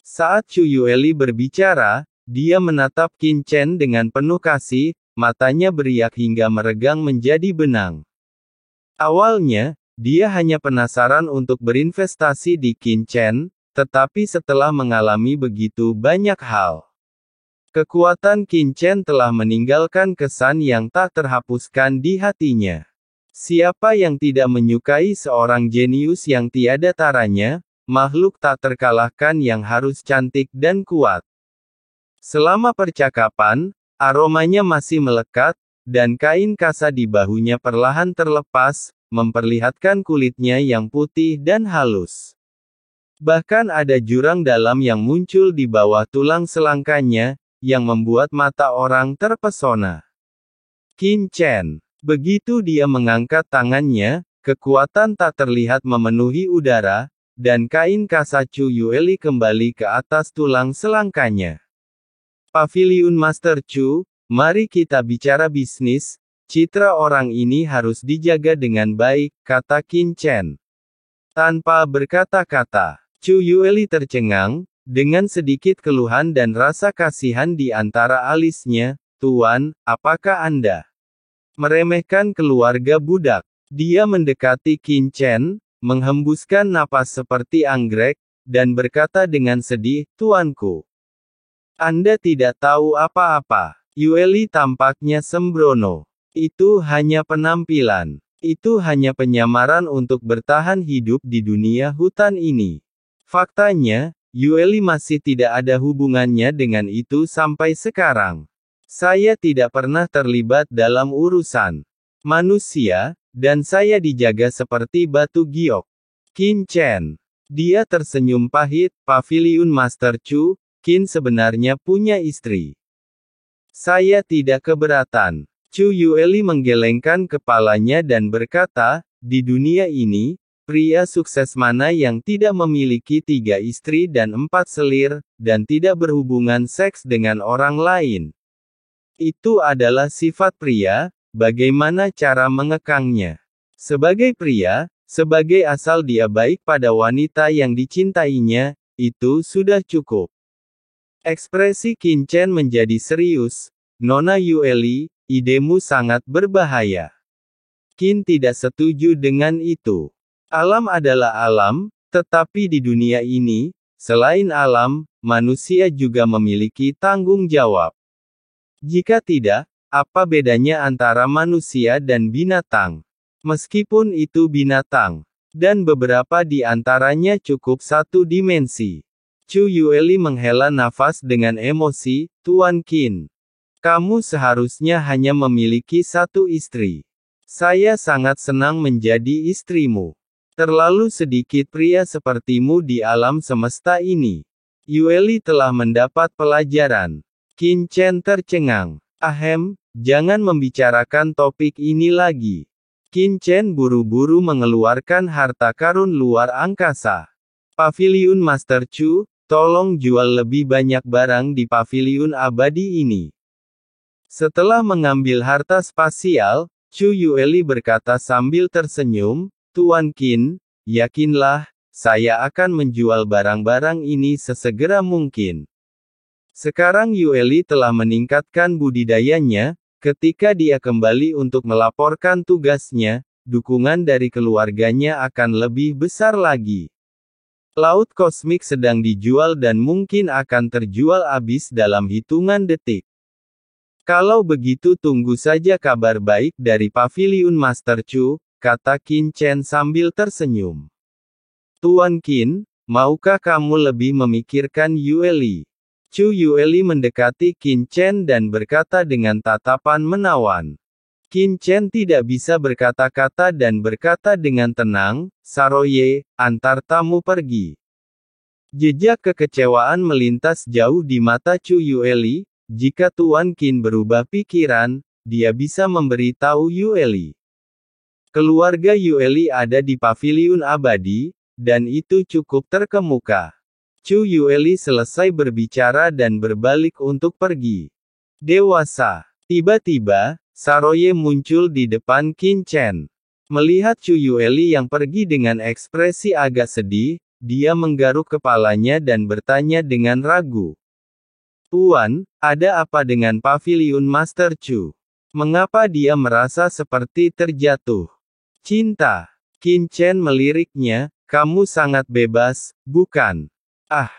Saat Chu Yueli berbicara, dia menatap Qin Chen dengan penuh kasih, matanya beriak hingga meregang menjadi benang. Awalnya, dia hanya penasaran untuk berinvestasi di Qin Chen, tetapi setelah mengalami begitu banyak hal, kekuatan Qin Chen telah meninggalkan kesan yang tak terhapuskan di hatinya. Siapa yang tidak menyukai seorang jenius yang tiada taranya, makhluk tak terkalahkan yang harus cantik dan kuat. Selama percakapan, aromanya masih melekat, dan kain kasa di bahunya perlahan terlepas, memperlihatkan kulitnya yang putih dan halus. Bahkan ada jurang dalam yang muncul di bawah tulang selangkanya, yang membuat mata orang terpesona. Qin Chen. Begitu dia mengangkat tangannya, kekuatan tak terlihat memenuhi udara, dan kain kasa Chu Yueli kembali ke atas tulang selangkanya. Paviliun Master Chu, mari kita bicara bisnis, citra orang ini harus dijaga dengan baik, kata Qin Chen. Tanpa berkata-kata, Chu Yueli tercengang, dengan sedikit keluhan dan rasa kasihan di antara alisnya. Tuan, apakah Anda meremehkan keluarga budak? Dia mendekati Qin Chen, menghembuskan napas seperti anggrek, dan berkata dengan sedih, Tuanku, Anda tidak tahu apa-apa. Yueli tampaknya sembrono. Itu hanya penampilan. Itu hanya penyamaran untuk bertahan hidup di dunia hutan ini. Faktanya, Yueli masih tidak ada hubungannya dengan itu sampai sekarang. Saya tidak pernah terlibat dalam urusan manusia, dan saya dijaga seperti batu giok. Qin Chen. Dia tersenyum pahit. Paviliun Master Chu, Qin sebenarnya punya istri. Saya tidak keberatan. Chu Yueli menggelengkan kepalanya dan berkata, di dunia ini, pria sukses mana yang tidak memiliki 3 istri dan 4 selir, dan tidak berhubungan seks dengan orang lain? Itu adalah sifat pria, bagaimana cara mengekangnya? Sebagai pria, sebagai asal dia baik pada wanita yang dicintainya, itu sudah cukup. Ekspresi Qin Chen menjadi serius. Nona Yueli, idemu sangat berbahaya. Qin tidak setuju dengan itu. Alam adalah alam, tetapi di dunia ini, selain alam, manusia juga memiliki tanggung jawab. Jika tidak, apa bedanya antara manusia dan binatang? Meskipun itu binatang, dan beberapa di antaranya cukup satu dimensi. Chu Yueli menghela nafas dengan emosi, Tuan Qin. Kamu seharusnya hanya memiliki 1 istri. Saya sangat senang menjadi istrimu. Terlalu sedikit pria sepertimu di alam semesta ini. Yueli telah mendapat pelajaran. Qin Chen tercengang. Ahem, jangan membicarakan topik ini lagi. Qin Chen buru-buru mengeluarkan harta karun luar angkasa. Paviliun Master Chu, tolong jual lebih banyak barang di paviliun abadi ini. Setelah mengambil harta spasial, Chu Yueli berkata sambil tersenyum, Tuan Qin, yakinlah, saya akan menjual barang-barang ini sesegera mungkin. Sekarang Yueli telah meningkatkan budidayanya, ketika dia kembali untuk melaporkan tugasnya, dukungan dari keluarganya akan lebih besar lagi. Laut kosmik sedang dijual dan mungkin akan terjual habis dalam hitungan detik. Kalau begitu tunggu saja kabar baik dari Paviliun Master Chu, kata Qin Chen sambil tersenyum. Tuan Qin, maukah kamu lebih memikirkan Yueli? Chu Yueli mendekati Qin Chen dan berkata dengan tatapan menawan. Qin Chen tidak bisa berkata-kata dan berkata dengan tenang, Saroye, antar tamu pergi. Jejak kekecewaan melintas jauh di mata Chu Yueli. Jika Tuan Qin berubah pikiran, dia bisa memberitahu Yueli. Keluarga Yueli ada di paviliun abadi, dan itu cukup terkemuka. Chu Yueli selesai berbicara dan berbalik untuk pergi. Dewasa. Tiba-tiba, Saroye muncul di depan Qin Chen. Melihat Chu Yueli yang pergi dengan ekspresi agak sedih, dia menggaruk kepalanya dan bertanya dengan ragu. Tuan, ada apa dengan paviliun Master Chu? Mengapa dia merasa seperti terjatuh cinta? Qin Chen meliriknya, kamu sangat bebas, bukan? Ah!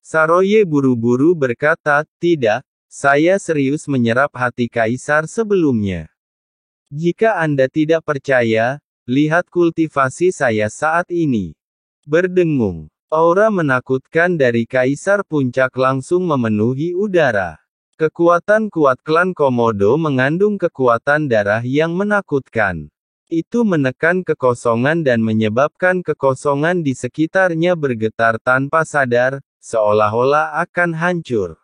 Saroye buru-buru berkata, tidak, saya serius menyerap hati kaisar sebelumnya. Jika Anda tidak percaya, lihat kultivasi saya saat ini. Berdengung. Aura menakutkan dari Kaisar Puncak langsung memenuhi udara. Kekuatan kuat klan Komodo mengandung kekuatan darah yang menakutkan. Itu menekan kekosongan dan menyebabkan kekosongan di sekitarnya bergetar tanpa sadar, seolah-olah akan hancur.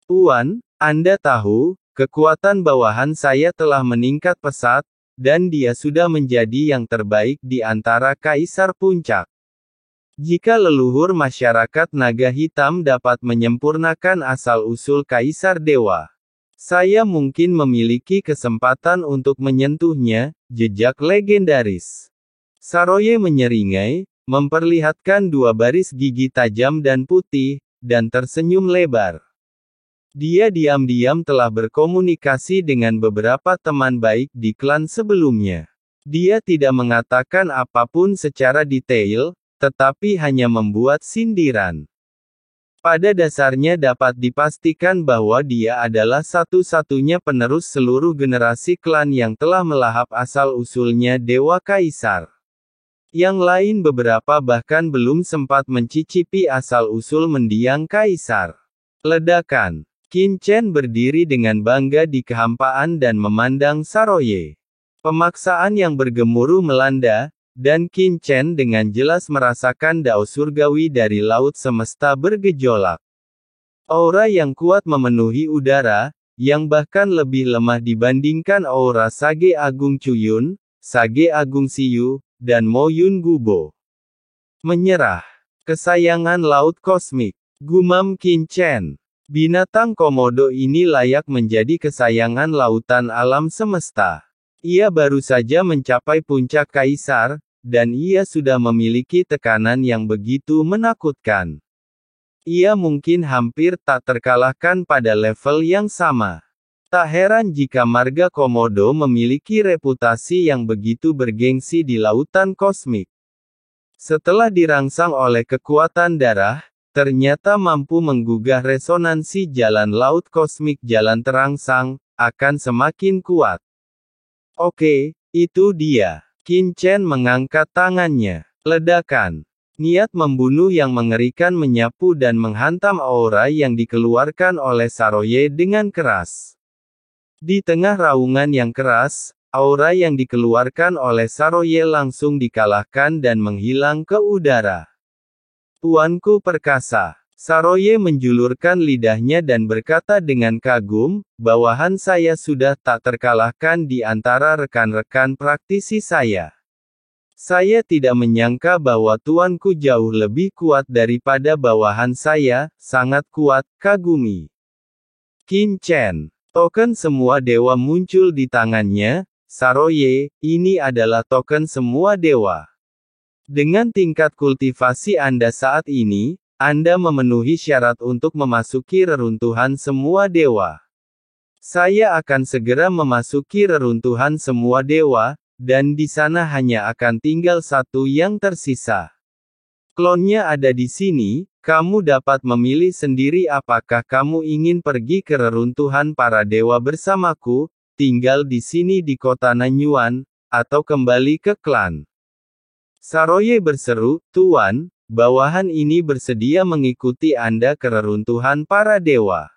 Tuan, Anda tahu, kekuatan bawahan saya telah meningkat pesat, dan dia sudah menjadi yang terbaik di antara Kaisar Puncak. Jika leluhur masyarakat naga hitam dapat menyempurnakan asal-usul Kaisar Dewa, saya mungkin memiliki kesempatan untuk menyentuhnya, jejak legendaris. Saroye menyeringai, memperlihatkan dua baris gigi tajam dan putih, dan tersenyum lebar. Dia diam-diam telah berkomunikasi dengan beberapa teman baik di klan sebelumnya. Dia tidak mengatakan apapun secara detail, tetapi hanya membuat sindiran. Pada dasarnya dapat dipastikan bahwa dia adalah satu-satunya penerus seluruh generasi klan yang telah melahap asal-usulnya Dewa Kaisar. Yang lain beberapa bahkan belum sempat mencicipi asal-usul mendiang Kaisar. Ledakan. Qin Chen berdiri dengan bangga di kehampaan dan memandang Saroye. Pemaksaan yang bergemuruh melanda, dan Qin Chen dengan jelas merasakan dao surgawi dari laut semesta bergejolak. Aura yang kuat memenuhi udara, yang bahkan lebih lemah dibandingkan aura Sage Agung Chuyun, Sage Agung Siyu, dan Mo Yun Gubo. Menyerah. Kesayangan laut kosmik. Gumam Qin Chen. Binatang komodo ini layak menjadi kesayangan lautan alam semesta. Ia baru saja mencapai puncak kaisar, dan ia sudah memiliki tekanan yang begitu menakutkan. Ia mungkin hampir tak terkalahkan pada level yang sama. Tak heran jika marga Komodo memiliki reputasi yang begitu bergengsi di lautan kosmik. Setelah dirangsang oleh kekuatan darah, ternyata mampu menggugah resonansi jalan laut kosmik jalan terangsang, akan semakin kuat. Oke, itu dia. Qin Chen mengangkat tangannya. Ledakan. Niat membunuh yang mengerikan menyapu dan menghantam aura yang dikeluarkan oleh Saroye dengan keras. Di tengah raungan yang keras, aura yang dikeluarkan oleh Saroye langsung dikalahkan dan menghilang ke udara. Tuanku perkasa. Saroye menjulurkan lidahnya dan berkata dengan kagum, bawahan saya sudah tak terkalahkan di antara rekan-rekan praktisi saya. Saya tidak menyangka bahwa tuanku jauh lebih kuat daripada bawahan saya, sangat kuat, kagumi. Qin Chen. Token semua dewa muncul di tangannya. Saroye, ini adalah token semua dewa. Dengan tingkat kultivasi Anda saat ini, Anda memenuhi syarat untuk memasuki reruntuhan semua dewa. Saya akan segera memasuki reruntuhan semua dewa, dan di sana hanya akan tinggal satu yang tersisa. Klonnya ada di sini, kamu dapat memilih sendiri apakah kamu ingin pergi ke reruntuhan para dewa bersamaku, tinggal di sini di kota Nanyuan, atau kembali ke klan. Saroye berseru, Tuan, bawahan ini bersedia mengikuti Anda ke reruntuhan para dewa.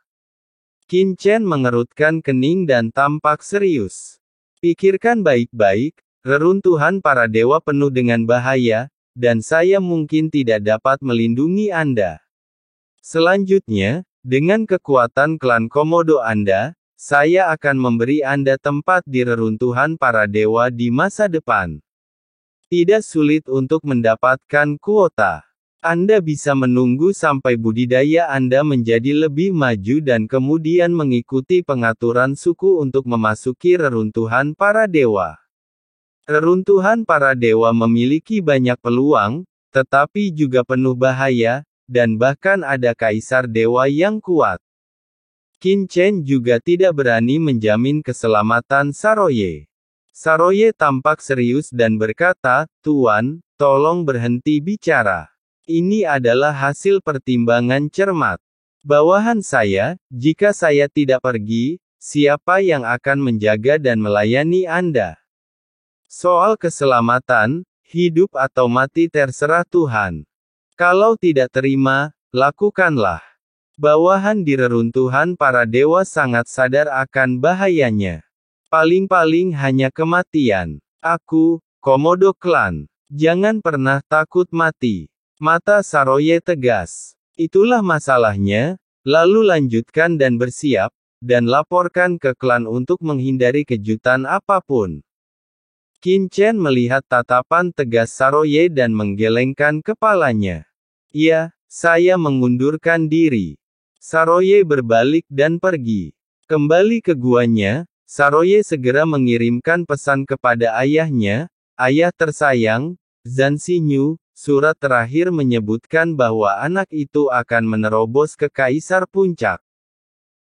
Qin Chen mengerutkan kening dan tampak serius. Pikirkan baik-baik, reruntuhan para dewa penuh dengan bahaya, dan saya mungkin tidak dapat melindungi Anda. Selanjutnya, dengan kekuatan klan Komodo Anda, saya akan memberi Anda tempat di reruntuhan para dewa di masa depan. Tidak sulit untuk mendapatkan kuota. Anda bisa menunggu sampai budidaya Anda menjadi lebih maju dan kemudian mengikuti pengaturan suku untuk memasuki reruntuhan para dewa. Reruntuhan para dewa memiliki banyak peluang, tetapi juga penuh bahaya, dan bahkan ada kaisar dewa yang kuat. Qin Chen juga tidak berani menjamin keselamatan Saroye. Saroye tampak serius dan berkata, "Tuan, tolong berhenti bicara. Ini adalah hasil pertimbangan cermat. Bawahan saya, jika saya tidak pergi, siapa yang akan menjaga dan melayani Anda? Soal keselamatan, hidup atau mati terserah Tuhan. Kalau tidak terima, lakukanlah." Bawahan di reruntuhan para dewa sangat sadar akan bahayanya. Paling-paling hanya kematian. Aku, Komodo Klan. Jangan pernah takut mati. Mata Saroye tegas. Itulah masalahnya, lalu lanjutkan dan bersiap, dan laporkan ke klan untuk menghindari kejutan apapun. Qin Chen melihat tatapan tegas Saroye dan menggelengkan kepalanya. "Ya, saya mengundurkan diri." Saroye berbalik dan pergi. Kembali ke guanya, Saroye segera mengirimkan pesan kepada ayahnya, "Ayah tersayang, Zhan Xinyu, surat terakhir menyebutkan bahwa anak itu akan menerobos ke Kaisar Puncak.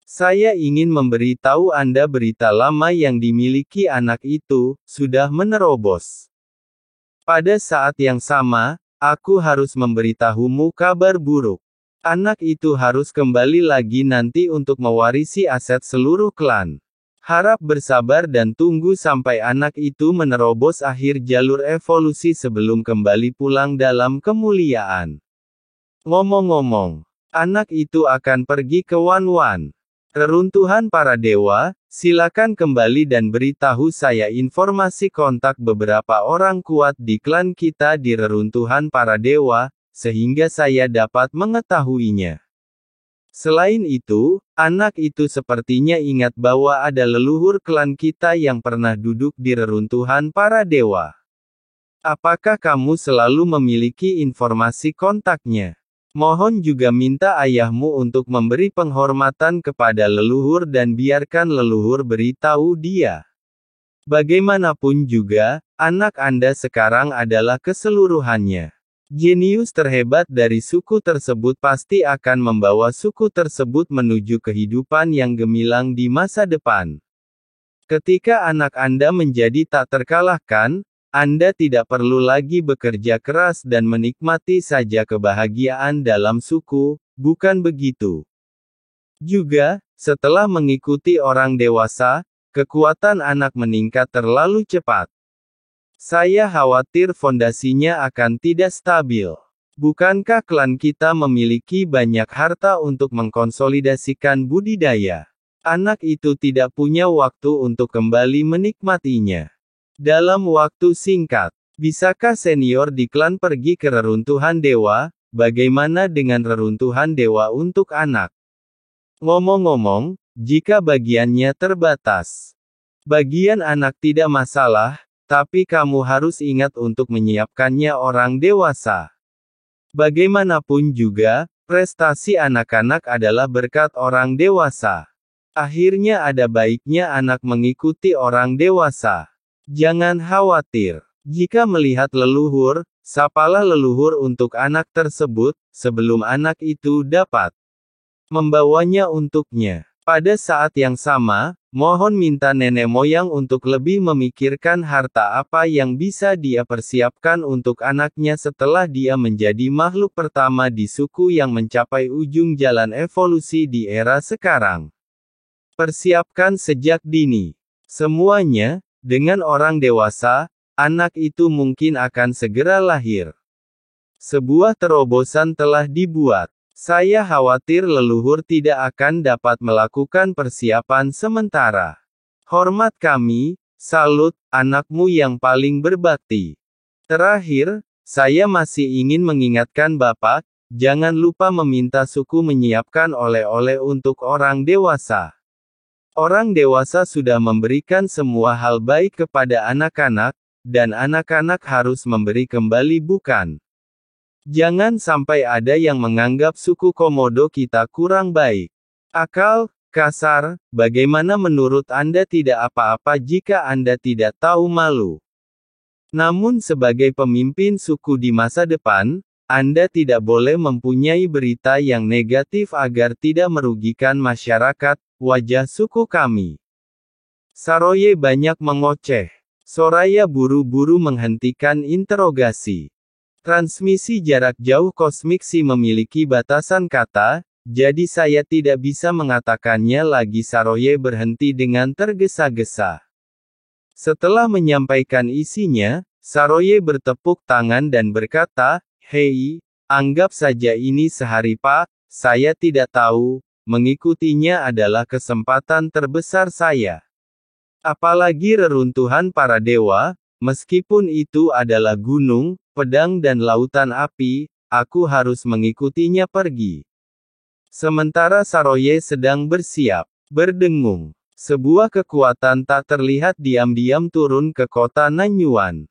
Saya ingin memberitahu Anda berita lama yang dimiliki anak itu, sudah menerobos. Pada saat yang sama, aku harus memberitahumu kabar buruk. Anak itu harus kembali lagi nanti untuk mewarisi aset seluruh klan. Harap bersabar dan tunggu sampai anak itu menerobos akhir jalur evolusi sebelum kembali pulang dalam kemuliaan. Ngomong-ngomong, anak itu akan pergi ke Wanwan. Reruntuhan para dewa, silakan kembali dan beritahu saya informasi kontak beberapa orang kuat di klan kita di reruntuhan para dewa, sehingga saya dapat mengetahuinya. Selain itu, anak itu sepertinya ingat bahwa ada leluhur klan kita yang pernah duduk di reruntuhan para dewa. Apakah kamu selalu memiliki informasi kontaknya? Mohon juga minta ayahmu untuk memberi penghormatan kepada leluhur dan biarkan leluhur beritahu dia. Bagaimanapun juga, anak Anda sekarang adalah keseluruhannya. Jenius terhebat dari suku tersebut pasti akan membawa suku tersebut menuju kehidupan yang gemilang di masa depan. Ketika anak Anda menjadi tak terkalahkan, Anda tidak perlu lagi bekerja keras dan menikmati saja kebahagiaan dalam suku, bukan begitu? Juga, setelah mengikuti orang dewasa, kekuatan anak meningkat terlalu cepat. Saya khawatir fondasinya akan tidak stabil. Bukankah klan kita memiliki banyak harta untuk mengkonsolidasikan budidaya? Anak itu tidak punya waktu untuk kembali menikmatinya. Dalam waktu singkat, bisakah senior di klan pergi ke reruntuhan dewa? Bagaimana dengan reruntuhan dewa untuk anak? Ngomong-ngomong, jika bagiannya terbatas, bagian anak tidak masalah, tapi kamu harus ingat untuk menyiapkannya orang dewasa. Bagaimanapun juga, prestasi anak-anak adalah berkat orang dewasa. Akhirnya ada baiknya anak mengikuti orang dewasa. Jangan khawatir. Jika melihat leluhur, sapalah leluhur untuk anak tersebut, sebelum anak itu dapat membawanya untuknya. Pada saat yang sama, mohon minta nenek moyang untuk lebih memikirkan harta apa yang bisa dia persiapkan untuk anaknya setelah dia menjadi makhluk pertama di suku yang mencapai ujung jalan evolusi di era sekarang. Persiapkan sejak dini. Semuanya, dengan orang dewasa, anak itu mungkin akan segera lahir. Sebuah terobosan telah dibuat. Saya khawatir leluhur tidak akan dapat melakukan persiapan sementara. Hormat kami, salut, anakmu yang paling berbakti. Terakhir, saya masih ingin mengingatkan Bapak, jangan lupa meminta suku menyiapkan oleh-oleh untuk orang dewasa. Orang dewasa sudah memberikan semua hal baik kepada anak-anak, dan anak-anak harus memberi kembali bukan? Jangan sampai ada yang menganggap suku Komodo kita kurang baik. Akal, kasar, bagaimana menurut Anda? Tidak apa-apa jika Anda tidak tahu malu. Namun sebagai pemimpin suku di masa depan, Anda tidak boleh mempunyai berita yang negatif agar tidak merugikan masyarakat, wajah suku kami. Saroye banyak mengoceh. Soraya buru-buru menghentikan interogasi. Transmisi jarak jauh kosmik si memiliki batasan kata, jadi saya tidak bisa mengatakannya lagi. Saroye berhenti dengan tergesa-gesa. Setelah menyampaikan isinya, Saroye bertepuk tangan dan berkata, "Hei, anggap saja ini sehari Pak, saya tidak tahu, mengikutinya adalah kesempatan terbesar saya. Apalagi reruntuhan para dewa, meskipun itu adalah gunung, pedang dan lautan api, aku harus mengikutinya pergi." Sementara Saroye sedang bersiap, berdengung, sebuah kekuatan tak terlihat diam-diam turun ke kota Nanyuan.